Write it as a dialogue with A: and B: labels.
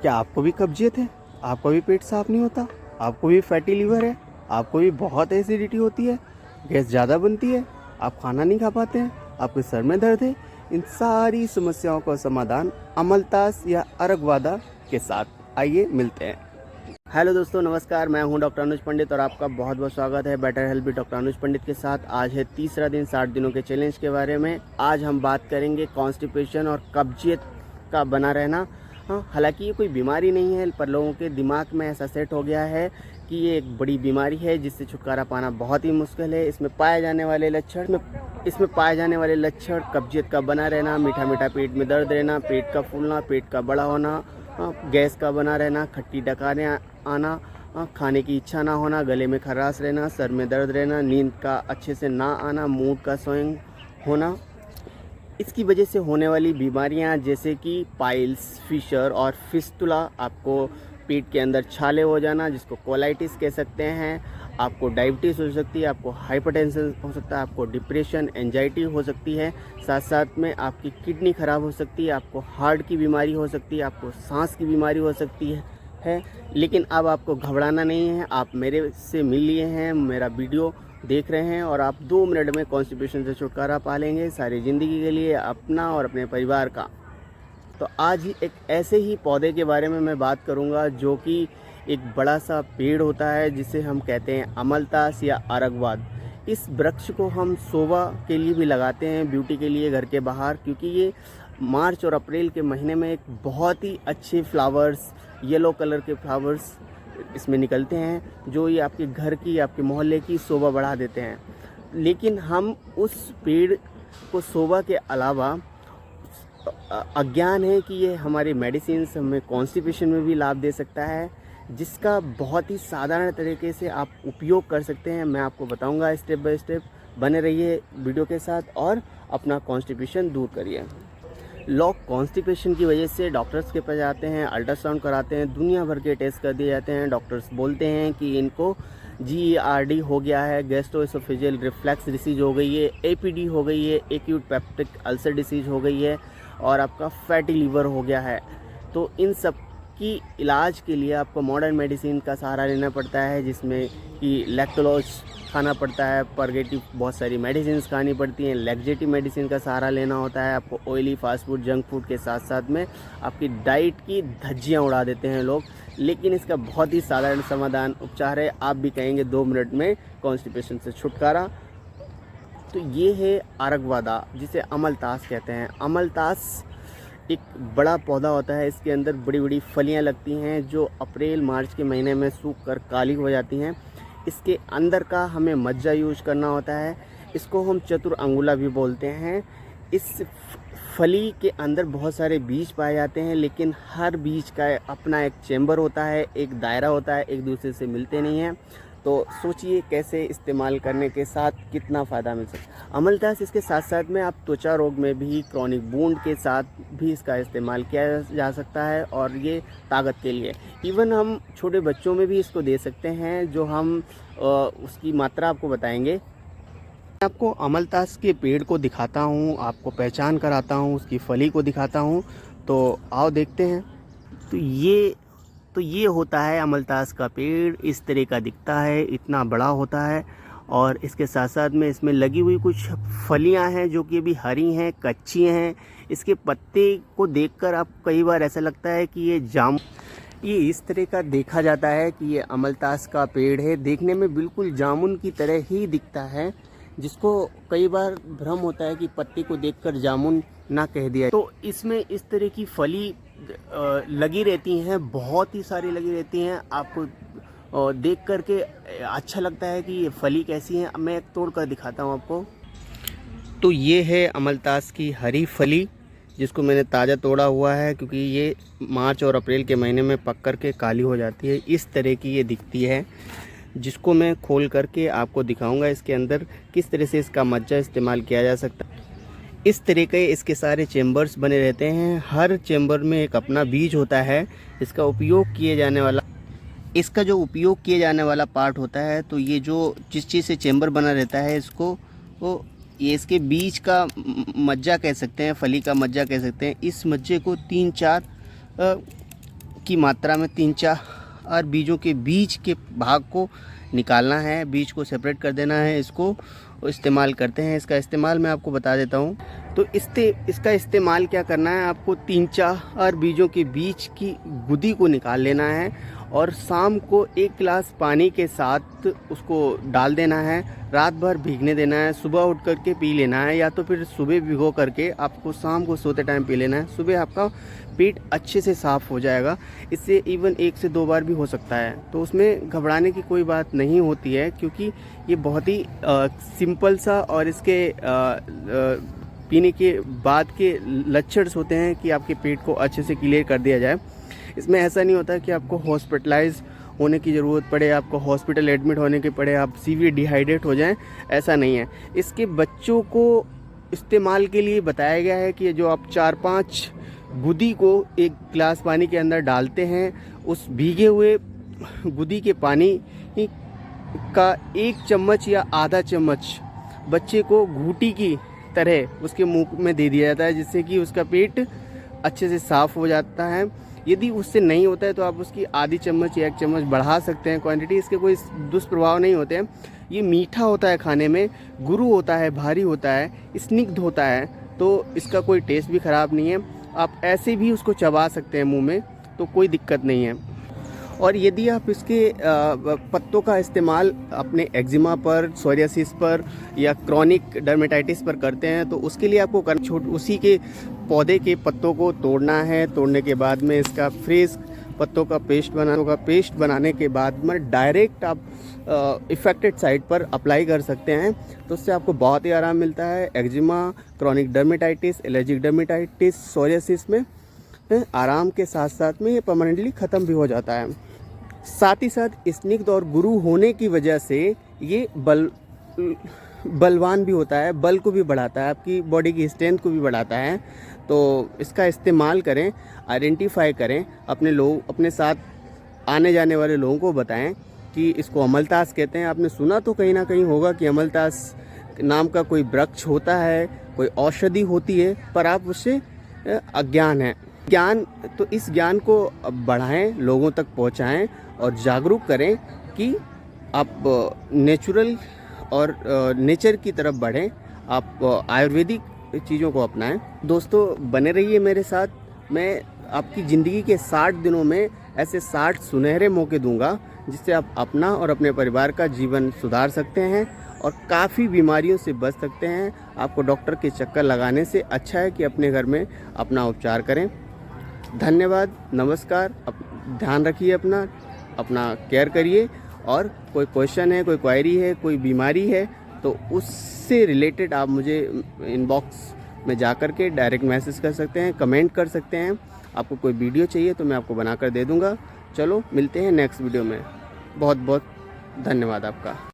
A: क्या आपको भी कब्जियत है? आपको भी पेट साफ नहीं होता? आपको भी फैटी लीवर है? आपको भी बहुत एसिडिटी होती है? गैस ज़्यादा बनती है? आप खाना नहीं खा पाते हैं? आपके सर में दर्द है? इन सारी समस्याओं का समाधान अमलतास या अर्गवादा के साथ आइए मिलते हैं। हेलो दोस्तों, नमस्कार। मैं हूं डॉक्टर अनुज पंडित और आपका बहुत बहुत स्वागत है बेटर हेल्थ विद डॉक्टर अनुज पंडित के साथ। आज है तीसरा दिन 60 दिनों के चैलेंज के बारे में। आज हम बात करेंगे कॉन्स्टिपेशन और कब्जियत का बना रहना। हालांकि ये कोई बीमारी नहीं है, पर लोगों के दिमाग में ऐसा सेट हो गया है कि ये एक बड़ी बीमारी है जिससे छुटकारा पाना बहुत ही मुश्किल है। इसमें पाए जाने वाले लक्षण कब्जियत का बना रहना, मीठा मीठा पेट में दर्द रहना, पेट का फूलना, पेट का बड़ा होना, गैस का बना रहना, खट्टी डकारने आना, खाने की इच्छा ना होना, गले में खराश रहना, सर में दर्द रहना, नींद का अच्छे से ना आना, मूड का स्विंग होना। इसकी वजह से होने वाली बीमारियां जैसे कि पाइल्स, फिशर और फिस्टुला, आपको पेट के अंदर छाले हो जाना जिसको कोलाइटिस कह सकते हैं, आपको डायबिटीज़ हो सकती है, आपको हाइपरटेंशन हो सकता है, आपको डिप्रेशन, एंजाइटी हो सकती है, साथ साथ में आपकी किडनी ख़राब हो सकती है, आपको हार्ट की बीमारी हो सकती है, आपको सांस की बीमारी हो सकती है। लेकिन अब आपको घबराना नहीं है। आप मेरे से मिल लिए हैं, मेरा वीडियो देख रहे हैं और आप 2 मिनट में कॉन्स्टिपेशन से छुटकारा पा लेंगे सारी ज़िंदगी के लिए, अपना और अपने परिवार का। तो आज ही एक ऐसे ही पौधे के बारे में मैं बात करूंगा जो कि एक बड़ा सा पेड़ होता है जिसे हम कहते हैं अमलतास या अर्गवाद। इस वृक्ष को हम शोभा के लिए भी लगाते हैं, ब्यूटी के लिए घर के बाहर, क्योंकि ये मार्च और अप्रैल के महीने में एक बहुत ही अच्छे फ्लावर्स, येलो कलर के फ्लावर्स इसमें निकलते हैं जो ये आपके घर की, आपके मोहल्ले की शोभा बढ़ा देते हैं। लेकिन हम उस पेड़ को शोभा के अलावा अज्ञान है कि ये हमारी मेडिसिन हमें कॉन्स्टिपेशन में भी लाभ दे सकता है, जिसका बहुत ही साधारण तरीके से आप उपयोग कर सकते हैं। मैं आपको बताऊंगा स्टेप बाय स्टेप। बने रहिए वीडियो के साथ और अपना कॉन्स्टिपेशन दूर करिए। लोग कॉन्स्टिपेशन की वजह से डॉक्टर्स के पास जाते हैं, अल्ट्रासाउंड कराते हैं, दुनिया भर के टेस्ट कर दिए जाते हैं। डॉक्टर्स बोलते हैं कि इनको GERD हो गया है, गैस्ट्रोएसोफेजियल रिफ्लक्स डिसीज हो गई है, APD हो गई है, एक्यूट पेप्टिक अल्सर डिसीज हो गई है और आपका फैटी लीवर हो गया है। तो इन सब की इलाज के लिए आपको मॉडर्न मेडिसिन का सहारा लेना पड़ता है, जिसमें कि लैक्टोलोज खाना पड़ता है, परगेटिव बहुत सारी मेडिसिन खानी पड़ती हैं, लैक्जेटिव मेडिसिन का सहारा लेना होता है। आपको oily fast food, junk food के साथ साथ में आपकी डाइट की धज्जियाँ उड़ा देते हैं लोग। लेकिन इसका बहुत ही साधारण समाधान उपचार है। आप भी कहेंगे 2 मिनट में कॉन्स्टिपेशन से छुटकारा। तो ये है अर्गवादा, जिसे अमलतास कहते हैं। अमलतास एक बड़ा पौधा होता है, इसके अंदर बड़ी बड़ी फलियां लगती हैं जो अप्रैल मार्च के महीने में सूख कर काली हो जाती हैं। इसके अंदर का हमें मज्जा यूज करना होता है। इसको हम चतुर अंगुला भी बोलते हैं। इस फली के अंदर बहुत सारे बीज पाए जाते हैं, लेकिन हर बीज का अपना एक चेंबर होता है, एक दायरा होता है, एक दूसरे से मिलते नहीं हैं। तो सोचिए कैसे इस्तेमाल करने के साथ कितना फ़ायदा मिल सकता है। अमलतास इसके साथ साथ में आप त्वचा रोग में भी, क्रॉनिक वुंड के साथ भी इसका इस्तेमाल किया जा सकता है और ये ताकत के लिए। इवन हम छोटे बच्चों में भी इसको दे सकते हैं, जो हम उसकी मात्रा आपको बताएंगे। मैं आपको अमलतास के पेड़ को दिखाता हूँ, आपको पहचान कराता हूँ, उसकी फली को दिखाता हूँ। तो आओ देखते हैं। तो ये होता है अमलतास का पेड़। इस तरह का दिखता है, इतना बड़ा होता है और इसके साथ साथ में इसमें लगी हुई कुछ फलियां हैं जो कि अभी हरी हैं, कच्ची हैं। इसके पत्ते को देखकर आप कई बार ऐसा लगता है कि ये इस तरह का देखा जाता है कि ये अमलतास का पेड़ है। देखने में बिल्कुल जामुन की तरह ही दिखता है, जिसको कई बार भ्रम होता है कि पत्ते को देखकर जामुन ना कह दिया। तो इसमें इस तरह की फली लगी रहती हैं, बहुत ही सारी लगी रहती हैं। आपको देख करके अच्छा लगता है कि ये फली कैसी है। मैं तोड़ कर दिखाता हूँ आपको। तो ये है अमलतास की हरी फली, जिसको मैंने ताज़ा तोड़ा हुआ है, क्योंकि ये मार्च और अप्रैल के महीने में पक कर के काली हो जाती है। इस तरह की ये दिखती है, जिसको मैं खोल करके आपको दिखाऊंगा इसके अंदर किस तरह से इसका मज्जा इस्तेमाल किया जा सकता है। इस तरह के इसके सारे चेम्बर्स बने रहते हैं। हर चेम्बर में एक अपना बीज होता है। इसका उपयोग जो उपयोग किए जाने वाला पार्ट होता है, तो ये जो जिस चीज़ से चेम्बर बना रहता है, ये इसके बीज का मज्जा कह सकते हैं, फली का मज्जा कह सकते हैं। इस मज्जे को 3-4 की मात्रा में 3-4 बीजों के बीज के भाग को निकालना है, बीज को सेपरेट कर देना है। इसको इस्तेमाल करते हैं। इसका इस्तेमाल मैं आपको बता देता हूँ। तो इसका इस्तेमाल क्या करना है, आपको 3-4 बीजों के बीज की गुदी को निकाल लेना है और शाम को 1 गिलास पानी के साथ उसको डाल देना है, रात भर भीगने देना है, सुबह उठ करके पी लेना है, या तो फिर सुबह भिगो करके आपको शाम को सोते टाइम पी लेना है। सुबह आपका पेट अच्छे से साफ़ हो जाएगा। इससे इवन 1 से 2 बार भी हो सकता है, तो उसमें घबराने की कोई बात नहीं होती है, क्योंकि ये बहुत ही सिंपल सा और इसके पीने के बाद के लक्षण होते हैं कि आपके पेट को अच्छे से क्लियर कर दिया जाए। इसमें ऐसा नहीं होता कि आपको हॉस्पिटलाइज होने की ज़रूरत पड़े, आपको हॉस्पिटल एडमिट होने के पड़े, आप सीवियर डिहाइड्रेट हो जाएं, ऐसा नहीं है। इसके बच्चों को इस्तेमाल के लिए बताया गया है कि जो आप 4-5 गुदी को 1 गिलास पानी के अंदर डालते हैं, उस भीगे हुए गुदी के पानी का 1 चम्मच या आधा चम्मच बच्चे को घूंटी की तरह उसके मुंह में दे दिया जाता है, जिससे कि उसका पेट अच्छे से साफ़ हो जाता है। यदि उससे नहीं होता है तो आप उसकी आधी चम्मच या 1 चम्मच बढ़ा सकते हैं क्वांटिटी। इसके कोई दुष्प्रभाव नहीं होते हैं। ये मीठा होता है, खाने में गुरु होता है, भारी होता है, स्निग्ध होता है, तो इसका कोई टेस्ट भी ख़राब नहीं है। आप ऐसे भी उसको चबा सकते हैं मुंह में, तो कोई दिक्कत नहीं है। और यदि आप इसके पत्तों का इस्तेमाल अपने एक्जिमा पर, सोरियासिस पर या क्रॉनिक डर्मेटाइटिस पर करते हैं, तो उसके लिए आपको उसी के पौधे के पत्तों को तोड़ना है। तोड़ने के बाद में इसका फ्रेश पत्तों का पेस्ट बनाने के बाद में डायरेक्ट आप इफेक्टेड साइट पर अप्लाई कर सकते हैं, तो उससे आपको बहुत ही आराम मिलता है। Eczema, chronic dermatitis, allergic dermatitis, psoriasis में आराम के साथ साथ में ये परमानेंटली ख़त्म भी हो जाता है। साथ ही साथ स्निग्ध और गुरु होने की वजह से ये बलवान भी होता है, बल को भी बढ़ाता है, आपकी बॉडी की स्ट्रेंथ को भी बढ़ाता है। तो इसका इस्तेमाल करें, आइडेंटिफाई करें, अपने साथ आने जाने वाले लोगों को बताएं कि इसको अमलतास कहते हैं। आपने सुना तो कहीं ना कहीं होगा कि अमलतास नाम का कोई वृक्ष होता है, कोई औषधि होती है, पर आप उससे अज्ञान है। तो इस ज्ञान को बढ़ाएं, लोगों तक पहुंचाएं और जागरूक करें कि आप नेचुरल और नेचर की तरफ बढ़ें, आप आयुर्वेदिक चीज़ों को अपनाएं। दोस्तों, बने रहिए मेरे साथ। मैं आपकी ज़िंदगी के 60 दिनों में ऐसे 60 सुनहरे मौके दूंगा, जिससे आप अपना और अपने परिवार का जीवन सुधार सकते हैं और काफ़ी बीमारियों से बच सकते हैं। आपको डॉक्टर के चक्कर लगाने से अच्छा है कि अपने घर में अपना उपचार करें। धन्यवाद, नमस्कार। ध्यान रखिए अपना केयर करिए, और कोई क्वेश्चन है, कोई क्वायरी है, कोई बीमारी है, तो उससे रिलेटेड आप मुझे इनबॉक्स में जा कर के डायरेक्ट मैसेज कर सकते हैं, कमेंट कर सकते हैं। आपको कोई वीडियो चाहिए तो मैं आपको बनाकर दे दूँगा। चलो, मिलते हैं नेक्स्ट वीडियो में। बहुत बहुत धन्यवाद आपका।